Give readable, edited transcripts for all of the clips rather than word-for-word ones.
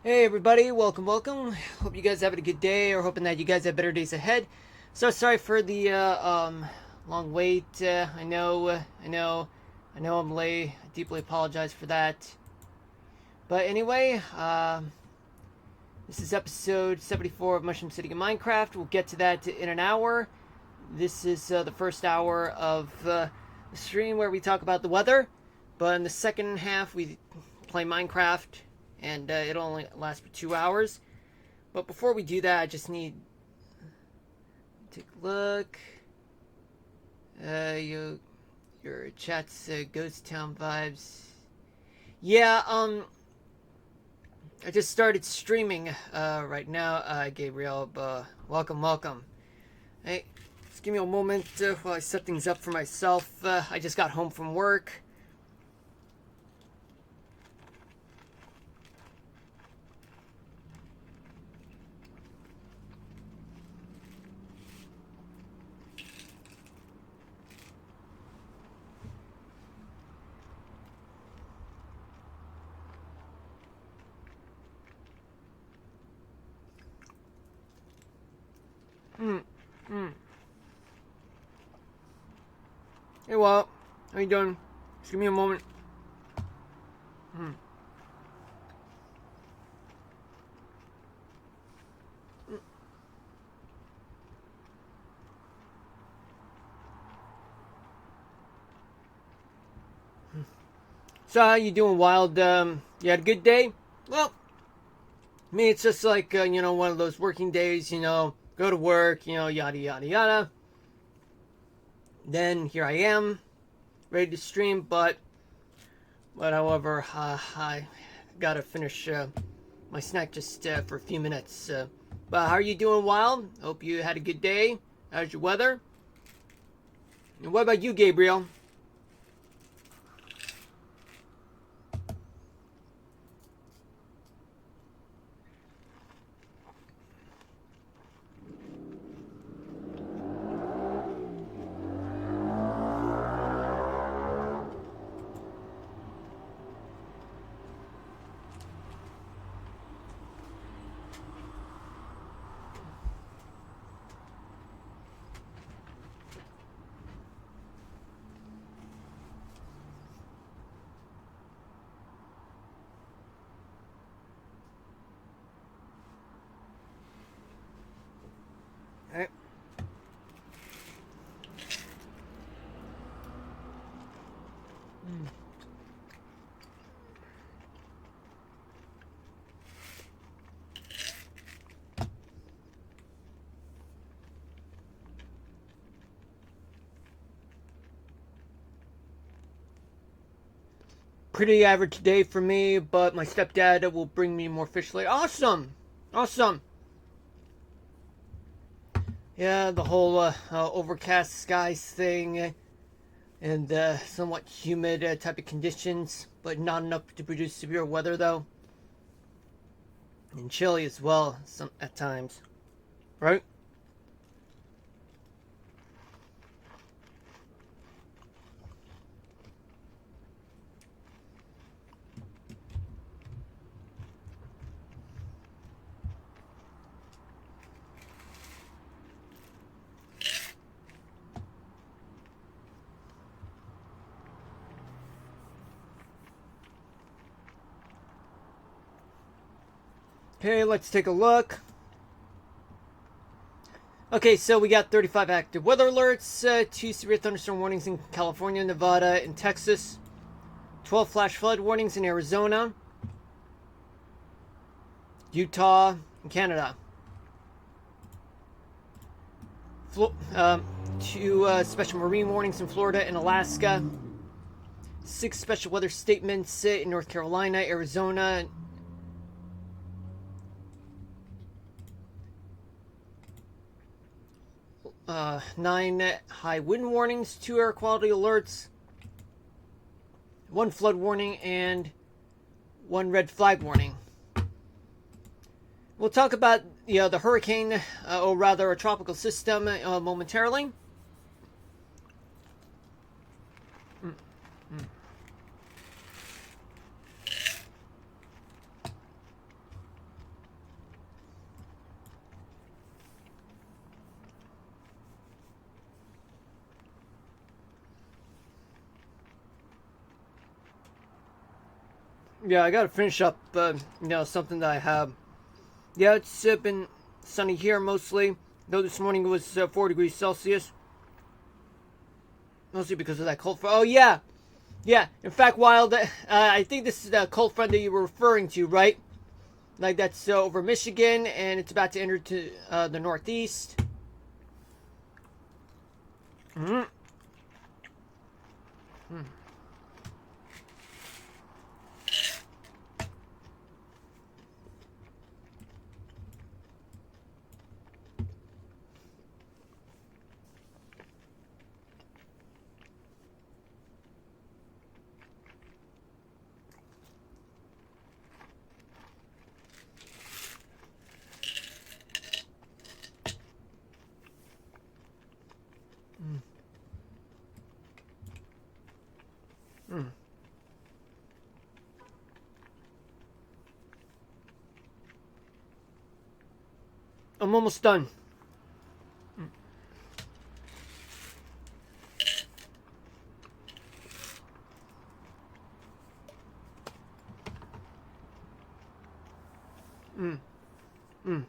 Hey everybody, welcome. Hope you guys having a good day, or hoping that you guys have better days ahead. So sorry for the long wait. I know I'm late. I deeply apologize for that. But anyway, this is episode 74 of Mushroom City in Minecraft. We'll get to that in an hour. This is the first hour of the stream where we talk about the weather. But in the second half, we play Minecraft, and it'll only last for 2 hours. But before we do that, I just need to take a look. Your chat's Ghost Town vibes. Yeah, I just started streaming right now, Gabriel. Welcome. Hey, just give me a moment while I set things up for myself. I just got home from work. Hey, Walt. How you doing? Just give me a moment. So how you doing, Wild? You had a good day? Well, me, it's just like, one of those working days, go to work, yada, yada, yada. Then here I am, ready to stream, but however, I gotta finish my snack just for a few minutes. But how are you doing, Wild? Hope you had a good day. How's your weather? And what about you, Gabriel? Alright. Pretty average day for me, but my stepdad will bring me more fish later. Awesome. Yeah, the whole overcast skies thing and somewhat humid type of conditions, but not enough to produce severe weather though, and chilly as well some at times, right? Okay, let's take a look. Okay, so we got 35 active weather alerts, 2 severe thunderstorm warnings in California, Nevada, and Texas, 12 flash flood warnings in Arizona, Utah, and Canada. 2 special marine warnings in Florida and Alaska, 6 special weather statements in North Carolina, Arizona, 9 high wind warnings, 2 air quality alerts, 1 flood warning, and 1 red flag warning. We'll talk about the hurricane, or rather a tropical system, momentarily. Yeah, I gotta finish up, something that I have. Yeah, it's been sunny here mostly, though this morning it was 4 degrees Celsius. Mostly because of that cold front. Oh, yeah! Yeah, in fact, Wild, I think this is the cold front that you were referring to, right? Like, that's over Michigan, and it's about to enter to the Northeast. Mm-hmm. Mm. Mm. Mm. I'm almost done. Mm. Mm.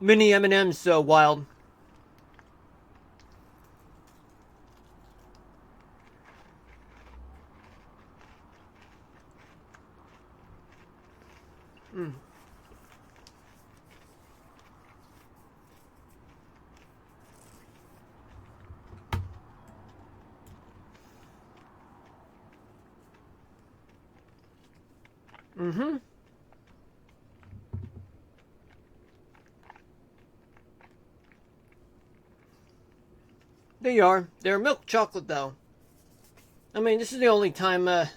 Mini M&M's, Wild. Mm. Mm-hmm. They are. They're milk chocolate, though. I mean, this is the only time, I'll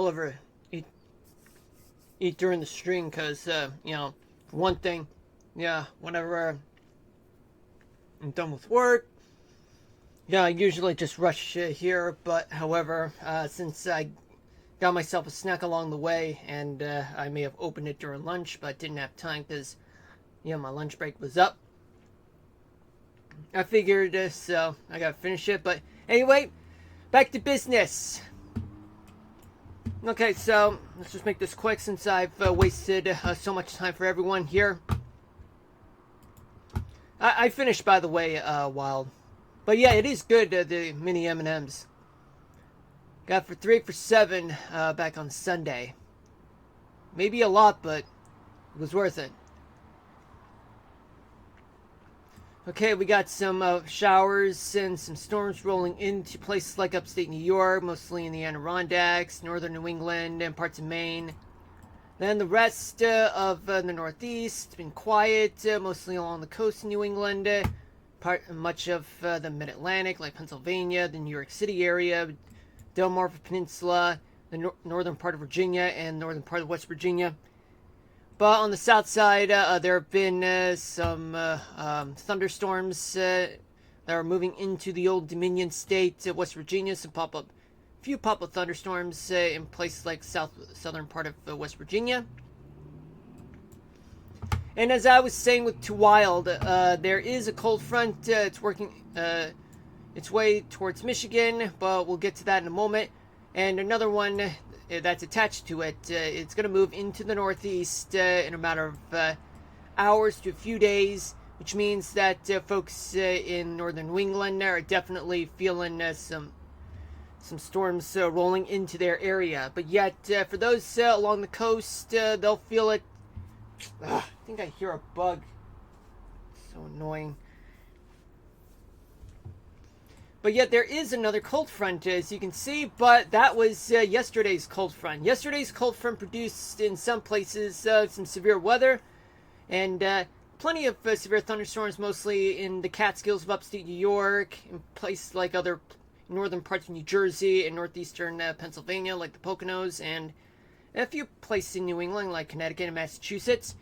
ever eat during the stream, because, for one thing, yeah, whenever I'm done with work, yeah, I usually just rush here, but however, since I got myself a snack along the way, and I may have opened it during lunch, but didn't have time because, my lunch break was up. I figured so I gotta finish it, but anyway, back to business. Okay, so let's just make this quick since I've wasted so much time for everyone here. I finished, by the way, Wild. But yeah, it is good, the mini M&Ms. Got for 3 for 7 back on Sunday. Maybe a lot, but it was worth it. Okay, we got some showers and some storms rolling into places like upstate New York, mostly in the Adirondacks, northern New England, and parts of Maine. Then the rest of the Northeast been quiet, mostly along the coast of New England, much of the Mid-Atlantic, like Pennsylvania, the New York City area, Delmarva Peninsula, the northern part of Virginia, and northern part of West Virginia. But on the south side, there have been some thunderstorms that are moving into the Old Dominion state, West Virginia. Some few pop-up thunderstorms in places like southern part of West Virginia. And as I was saying with Too Wild, there is a cold front. It's working its way towards Michigan, but we'll get to that in a moment. And another one that's attached to it, it's going to move into the Northeast in a matter of hours to a few days, which means that folks in northern New England are definitely feeling some storms rolling into their area. But yet, for those along the coast, they'll feel it. I think I hear a bug. So annoying. But yet there is another cold front, as you can see, but that was yesterday's cold front. Yesterday's cold front produced, in some places, some severe weather, and plenty of severe thunderstorms, mostly in the Catskills of upstate New York, in places like other northern parts of New Jersey and northeastern Pennsylvania, like the Poconos, and a few places in New England, like Connecticut and Massachusetts.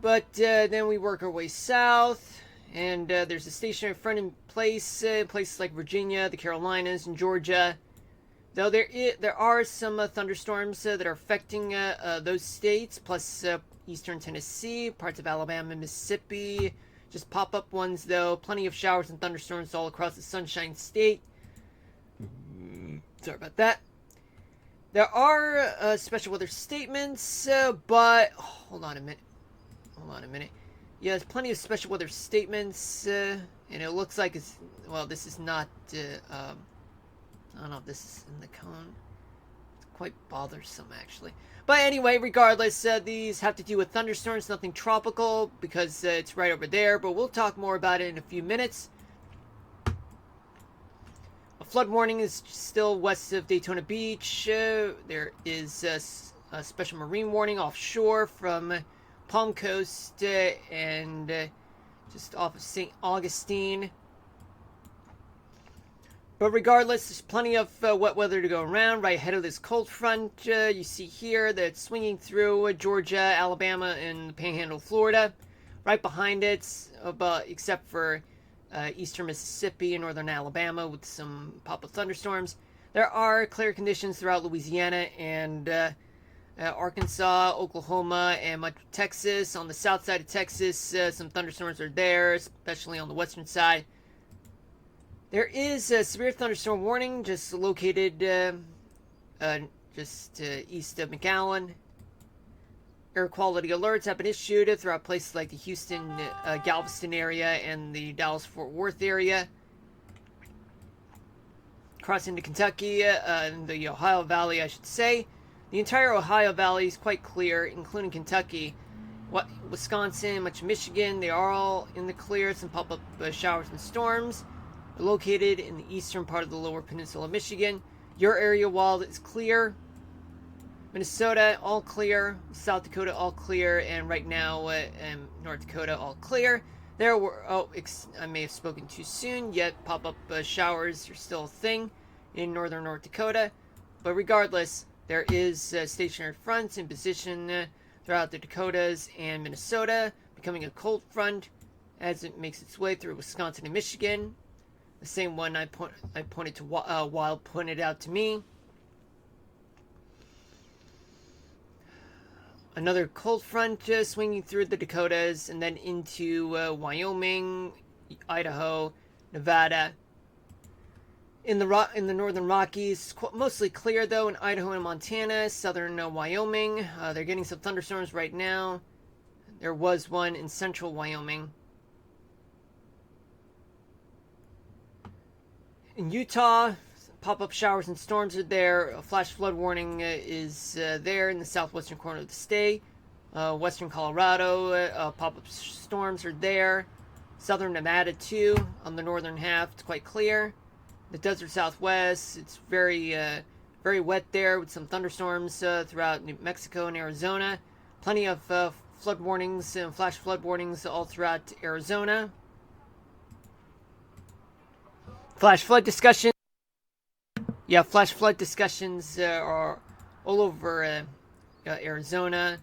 But then we work our way south, and there's a stationary front in place in places like Virginia, the Carolinas, and Georgia. Though there are some thunderstorms that are affecting those states, plus eastern Tennessee, parts of Alabama, Mississippi, Just pop-up ones, though. Plenty of showers and thunderstorms all across the Sunshine State. Sorry about that. There are special weather statements, but... hold on a minute. Yeah, there's plenty of special weather statements, and it looks like it's... well, this is not... I don't know if this is in the cone. It's quite bothersome, actually. But anyway, regardless, these have to do with thunderstorms, nothing tropical, because it's right over there, but we'll talk more about it in a few minutes. A flood warning is still west of Daytona Beach. There is a special marine warning offshore from Palm Coast and just off of St. Augustine. But regardless, there's plenty of wet weather to go around right ahead of this cold front. You see here that it's swinging through Georgia, Alabama, and the Panhandle of Florida. Right behind it, except for eastern Mississippi and northern Alabama with some pop-up thunderstorms. There are clear conditions throughout Louisiana and Arkansas, Oklahoma, and much of Texas. On the south side of Texas, some thunderstorms are there, especially on the western side. There is a severe thunderstorm warning just located east of McAllen. Air quality alerts have been issued throughout places like the Houston, Galveston area and the Dallas-Fort Worth area. Crossing to Kentucky, and the Ohio Valley, I should say. The entire Ohio Valley is quite clear, including Kentucky. Wisconsin, much of Michigan, they are all in the clear. Some pop-up showers and storms. They're located in the eastern part of the lower peninsula of Michigan. Your area, while it's clear. Minnesota, all clear. South Dakota, all clear. And right now, North Dakota, all clear. There were, I may have spoken too soon, yet pop-up showers are still a thing in northern North Dakota. But regardless, there is stationary fronts in position throughout the Dakotas and Minnesota, becoming a cold front as it makes its way through Wisconsin and Michigan. The same one I pointed to, Wild pointed out to me. Another cold front swinging through the Dakotas and then into Wyoming, Idaho, Nevada. In the northern Rockies, mostly clear though in Idaho and Montana, southern Wyoming. They're getting some thunderstorms right now. There was one in central Wyoming. In Utah, pop-up showers and storms are there. A flash flood warning is there in the southwestern corner of the state. Western Colorado, pop-up storms are there. Southern Nevada too, on the northern half, it's quite clear. The desert southwest, it's very wet there with some thunderstorms throughout New Mexico and Arizona. Plenty of flood warnings and flash flood warnings all throughout Arizona. Flash flood discussions. Yeah, flash flood discussions are all over Arizona,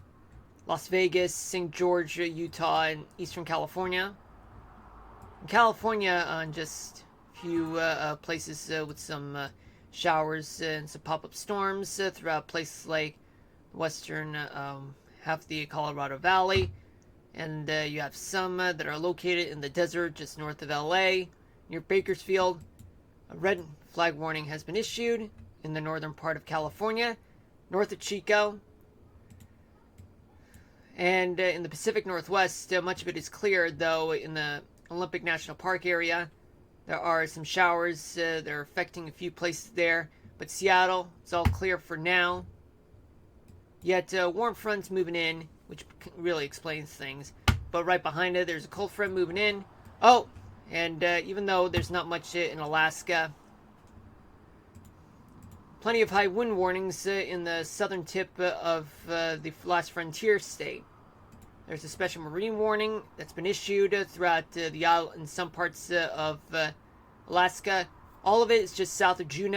Las Vegas, St. George, Utah, and Eastern California. In California, just a few places with some showers and some pop-up storms throughout places like western half of the Colorado Valley. And you have some that are located in the desert just north of LA, near Bakersfield. A red flag warning has been issued in the northern part of California, north of Chico. And in the Pacific Northwest, much of it is clear, though in the Olympic National Park area, there are some showers that are affecting a few places there. But Seattle, it's all clear for now. Yet warm fronts moving in, which really explains things. But right behind it, there's a cold front moving in. Oh! And even though there's not much in Alaska, plenty of high wind warnings in the southern tip of the last frontier state. There's a special marine warning that's been issued throughout the island in some parts of Alaska. All of it is just south of Juneau.